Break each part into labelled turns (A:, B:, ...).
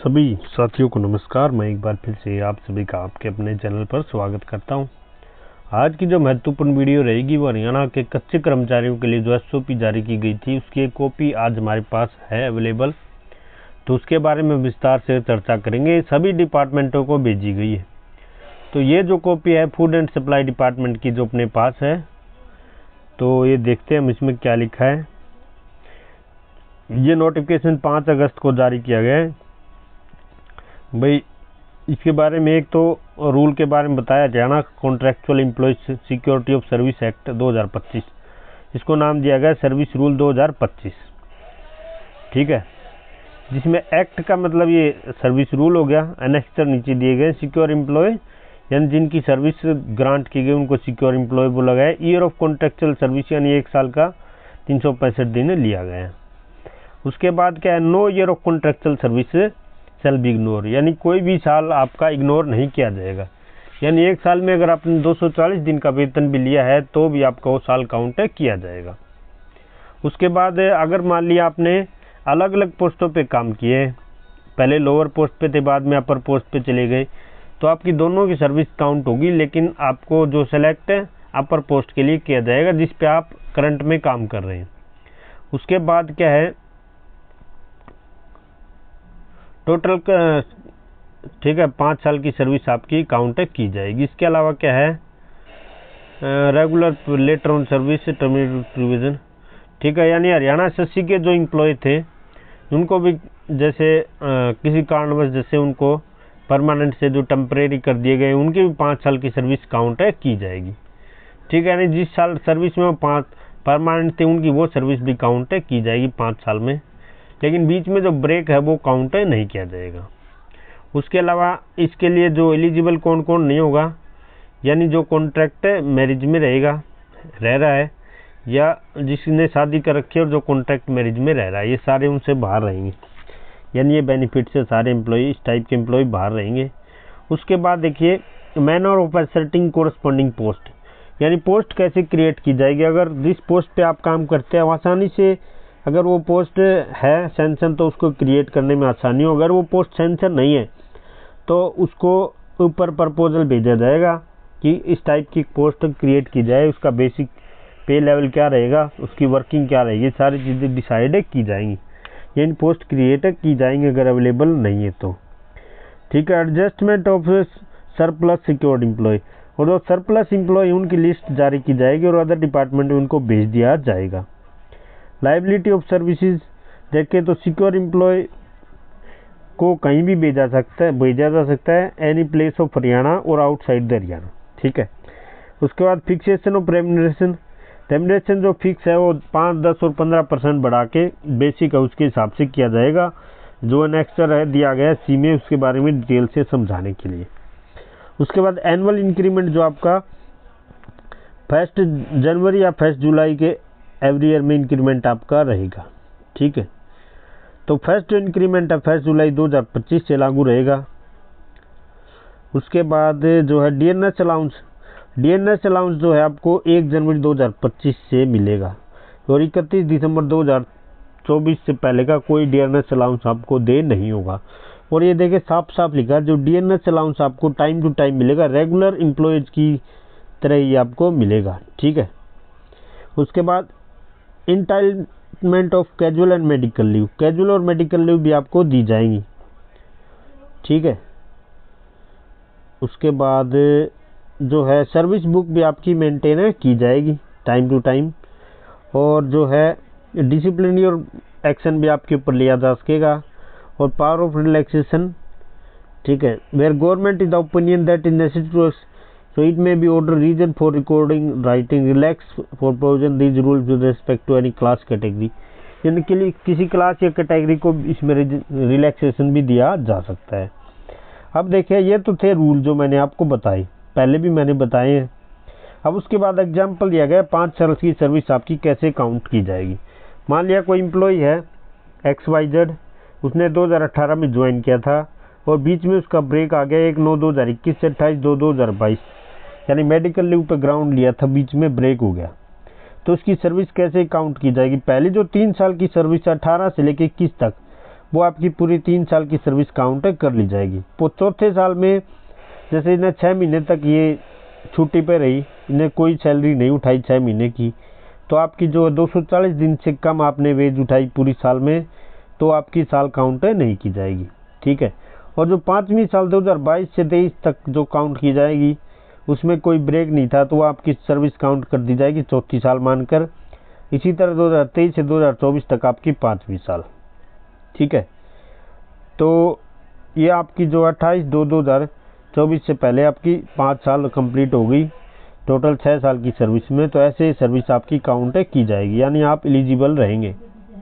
A: सभी साथियों को नमस्कार। मैं एक बार फिर से आप सभी का आपके अपने चैनल पर स्वागत करता हूं। आज की जो महत्वपूर्ण वीडियो रहेगी वो हरियाणा के कच्चे कर्मचारियों के लिए जो एसओपी जारी की गई थी उसकी एक कॉपी आज हमारे पास है अवेलेबल, तो उसके बारे में विस्तार से चर्चा करेंगे। सभी डिपार्टमेंटों को भेजी गई है। तो ये जो कॉपी है फूड एंड सप्लाई डिपार्टमेंट की जो अपने पास है, तो ये देखते हैं हम इसमें क्या लिखा है। ये नोटिफिकेशन 5 अगस्त को जारी किया गया है। भाई इसके बारे में एक तो रूल के बारे में बताया, Haryana contractual employee security of service act 2025, इसको नाम दिया गया सर्विस रूल 2025। ठीक है, जिसमें एक्ट का मतलब ये सर्विस रूल हो गया। एनेक्सर नीचे दिए गए सिक्योर एम्प्लॉय, यानी जिनकी सर्विस ग्रांट की गई उनको सिक्योर एम्प्लॉय बोला गया है। ईयर ऑफ कॉन्ट्रैक्चुअल सर्विस यानी 1 साल का 365 दिन लिया गया है। उसके बाद क्या है, no year of contractual service shall be ignore, यानी कोई भी साल आपका इग्नोर नहीं किया जाएगा। यानी 1 साल में अगर आपने 240 दिन का वेतन भी लिया है तो भी आपका वो साल काउंट किया जाएगा। उसके बाद अगर मान लिया आपने अलग अलग पोस्टों पे काम किए, पहले लोअर पोस्ट पे थे बाद में अपर पोस्ट पे चले गए, तो आपकी दोनों की सर्विस काउंट होगी, लेकिन आपको जो सेलेक्ट अपर पोस्ट के लिए किया जाएगा जिस पे आप करंट में काम कर रहे हैं। उसके बाद क्या है, टोटल ठीक है 5 साल की सर्विस आपकी काउंट की जाएगी। इसके अलावा क्या है, regular later on service terminated revision. ठीक है, यानी हरियाणा एसएससी के जो एम्प्लॉय थे उनको भी जैसे किसी कारणवश जैसे उनको परमानेंट से जो टेम्परेरी कर दिए गए उनकी भी 5 साल की सर्विस काउंट की जाएगी। ठीक है, यानी जिस साल सर्विस में वो 5 परमानेंट थे उनकी वो सर्विस भी काउंट की जाएगी 5 साल में, लेकिन बीच में जो ब्रेक है वो काउंट नहीं किया जाएगा। उसके अलावा इसके लिए जो एलिजिबल कौन कौन नहीं होगा, यानी जो कॉन्ट्रैक्ट मैरिज में रह रहा है या जिसने शादी कर रखी है और जो कॉन्ट्रैक्ट मैरिज में रह रहा है, ये सारे उनसे बाहर रहेंगे। यानी ये बेनिफिट से सारे एम्प्लॉय, इस टाइप के एम्प्लॉय बाहर रहेंगे। उसके बाद देखिए manner of asserting corresponding post, यानी पोस्ट कैसे क्रिएट की जाएगी। अगर जिस पोस्ट पे आप काम करते हैं आसानी से अगर वो पोस्ट है सेंशन तो उसको क्रिएट करने में आसानी हो। अगर वो पोस्ट सेंशन नहीं है तो उसको ऊपर प्रपोजल भेजा जाएगा कि इस टाइप की पोस्ट क्रिएट की जाए, उसका बेसिक पे लेवल क्या रहेगा, उसकी वर्किंग क्या रहेगी, सारी चीज़ें डिसाइड की जाएंगी, यानी पोस्ट क्रिएट की जाएंगी अगर अवेलेबल नहीं है तो। ठीक है, adjustment of surplus secured employee, और जो सरप्लस एम्प्लॉय उनकी लिस्ट जारी की जाएगी और अदर डिपार्टमेंट में उनको भेज दिया जाएगा। लाइबिलिटी ऑफ सर्विसेज देखें तो सिक्योर एम्प्लॉय को कहीं भी भेजा जा सकता है एनी प्लेस ऑफ हरियाणा और आउटसाइड द हरियाणा। ठीक है, उसके बाद फिक्सेशन ऑफ रेम्युनरेशन जो फिक्स है वो 5, 10 और 15% बढ़ा के बेसिक है उसके हिसाब से किया जाएगा। जो एनेक्सर है दिया गया सी में, उसके बारे में डिटेल से समझाने के लिए। उसके बाद एनुअल इंक्रीमेंट जो आपका 1 जनवरी या 1 जुलाई के एवरी ईयर में इंक्रीमेंट आपका रहेगा। ठीक है, तो फर्स्ट इंक्रीमेंट है 1 जुलाई 2025 से लागू रहेगा। उसके बाद जो है डीएनएस अलाउंस जो है आपको 1 जनवरी 2025 से मिलेगा और 31 दिसंबर 2024 से पहले का कोई डीएनएस अलाउंस आपको दे नहीं होगा। और ये देखिए साफ साफ लिखा है, जो डीएनएस अलाउंस आपको टाइम टू टाइम मिलेगा, रेगुलर एम्प्लॉयज की तरह ही आपको मिलेगा। ठीक है, उसके बाद entitlement of casual and medical leave, casual और मेडिकल लीव भी आपको दी जाएंगी। ठीक है, उसके बाद जो है सर्विस बुक भी आपकी मेंटेन की जाएगी टाइम टू टाइम, और जो है डिसिप्लिनरी और एक्शन भी आपके ऊपर लिया जा सकेगा, और पावर ऑफ रिलैक्सेशन। ठीक है, where government is the opinion that is necessary so it may be order reason for recording writing relax for provision these rules with respect to any class category, यानी के लिए किसी class या category को इसमें relaxation भी दिया जा सकता है। अब देखिए ये तो थे रूल जो मैंने आपको बताए, पहले भी मैंने बताए हैं। अब उसके बाद एग्जाम्पल दिया गया 5 साल की सर्विस आपकी कैसे काउंट की जाएगी। मान लिया कोई एम्प्लॉय है XYZ, उसने 2018 में ज्वाइन किया था और बीच में उसका ब्रेक आ गया 1/9/2021 से 28/2/2022, यानी मेडिकल लीव पे ग्राउंड लिया था, बीच में ब्रेक हो गया, तो उसकी सर्विस कैसे काउंट की जाएगी। पहले जो 3 साल की सर्विस 18 से लेकर 21 तक वो आपकी पूरी 3 साल की सर्विस काउंट कर ली जाएगी। तो चौथे साल में जैसे इन्हें 6 महीने तक ये छुट्टी पे रही, इन्हें कोई सैलरी नहीं उठाई 6 महीने की, तो आपकी जो 240 दिन से कम आपने वेज उठाई पूरी साल में, तो आपकी साल काउंट नहीं की जाएगी। ठीक है। और जो 5वीं साल 2022 से 23 तक जो काउंट की जाएगी, उसमें कोई ब्रेक नहीं था, तो आपकी सर्विस काउंट कर दी जाएगी चौथी साल मानकर। इसी तरह 2023 से 2024 तक आपकी 5वीं साल। ठीक है। तो ये आपकी जो 28/2/2024 से पहले आपकी 5 साल कंप्लीट हो गई, टोटल 6 साल की सर्विस में। तो ऐसे सर्विस आपकी काउंट की जाएगी, यानी आप एलिजिबल रहेंगे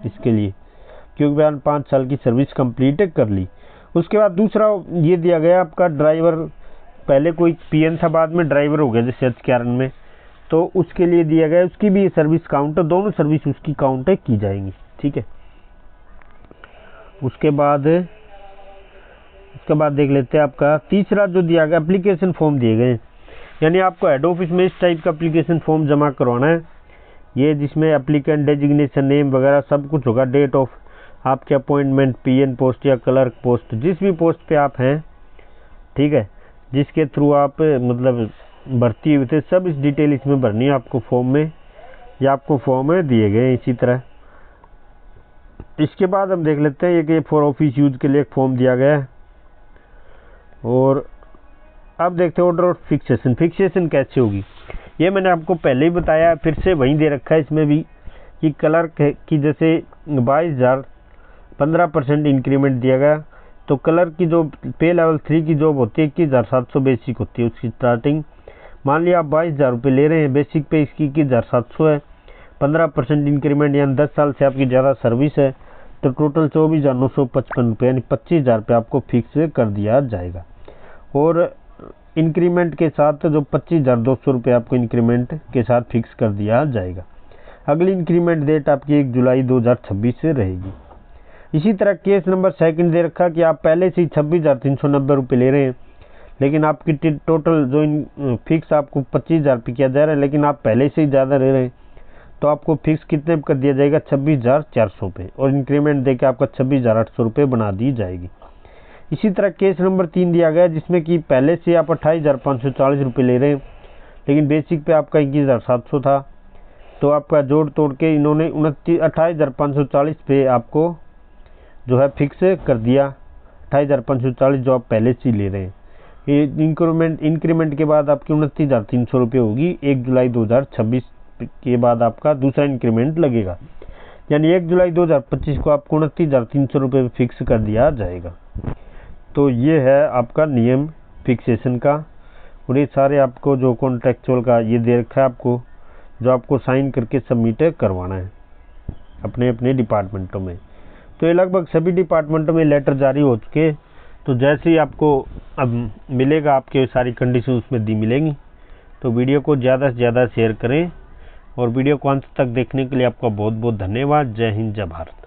A: इसके लिए, क्योंकि आपने 5 साल की सर्विस कंप्लीट कर ली। उसके बाद दूसरा ये दिया गया आपका ड्राइवर, पहले कोई पीएन था, बाद में ड्राइवर हो गया जैसे HKRN में, तो उसके लिए दिया गया, उसकी भी सर्विस काउंट, दोनों सर्विस उसकी काउंट की जाएंगी। ठीक है। उसके बाद देख लेते हैं आपका तीसरा जो दिया गया, एप्लीकेशन फॉर्म दिए गए, यानी आपको हेड ऑफिस में इस टाइप का एप्लीकेशन फॉर्म जमा करवाना है, ये जिसमें एप्लीकेंट डेजिग्नेशन नेम वगैरह सब कुछ होगा, डेट ऑफ आपके अपॉइंटमेंट, पीएन पोस्ट या क्लर्क पोस्ट, जिस भी पोस्ट पे आप हैं, ठीक है, जिसके थ्रू आप मतलब भर्ती हुए थे, सब इस डिटेल इसमें भरनी है आपको फॉर्म में, या आपको फॉर्म में दिए गए इसी तरह। इसके बाद हम देख लेते हैं कि फॉर ऑफिस यूज के लिए एक फॉर्म दिया गया है। और अब देखते हैं ऑर्डर ऑफ फिक्सेशन। फिक्सेशन कैसे होगी, ये मैंने आपको पहले ही बताया, फिर से वहीं दे रखा है इसमें भी, कि क्लर्क की जैसे 22,000 15% इंक्रीमेंट दिया गया, तो क्लर्क की जो पे लेवल 3 की जॉब होती है 21,700 बेसिक होती है उसकी स्टार्टिंग। मान लिया आप 22,000 रुपये ले रहे हैं, बेसिक पे इसकी 21,700 है, 15% इंक्रीमेंट यानी 10 साल से आपकी ज़्यादा सर्विस है, तो टोटल 24,955 रुपये यानी 25,000 रुपये आपको फिक्स कर दिया जाएगा। और इंक्रीमेंट के साथ जो 25,200 रुपये आपको इंक्रीमेंट के साथ फिक्स कर दिया जाएगा। अगली इंक्रीमेंट डेट आपकी 1 जुलाई 2026 से रहेगी। इसी तरह केस नंबर सेकंड दे रखा कि आप पहले से ही 26,390 रुपये ले रहे हैं, लेकिन आपकी टोटल जो फिक्स आपको 25,000 रुपये किया जा रहा है, लेकिन आप पहले से ही ज़्यादा ले रहे हैं, तो आपको फिक्स कितने कर दिया जाएगा 26,400 पे, और इंक्रीमेंट देकर आपका 26,800 रुपये बना दी जाएगी। इसी तरह केस नंबर 3 दिया गया, जिसमें कि पहले से आप 28,540 रुपये ले रहे हैं, लेकिन बेसिक पे आपका 21,700 था, तो आपका जोड़ तोड़ के इन्होंने 28,540 पे आपको जो है फिक्स कर दिया, 28,540 जो आप पहले से ले रहे हैं। ये इंक्रीमेंट के बाद आपकी 29,300 रुपये होगी। 1 जुलाई 2026 के बाद आपका दूसरा इंक्रीमेंट लगेगा, यानी 1 जुलाई 2025 को आपको 29,300 रुपये फिक्स कर दिया जाएगा। तो ये है आपका नियम फिक्सेशन का, और ये सारे आपको जो कॉन्ट्रेक्चुअल का ये दे रखा है आपको, जो आपको साइन करके सबमिट करवाना है अपने अपने डिपार्टमेंटों में। तो ये लगभग सभी डिपार्टमेंटों में लेटर जारी हो चुके, तो जैसे ही आपको अब मिलेगा आपके सारी कंडीशन उसमें दी मिलेंगी। तो वीडियो को ज़्यादा से ज़्यादा शेयर करें, और वीडियो को अंत तक देखने के लिए आपका बहुत बहुत धन्यवाद। जय हिंद, जय भारत।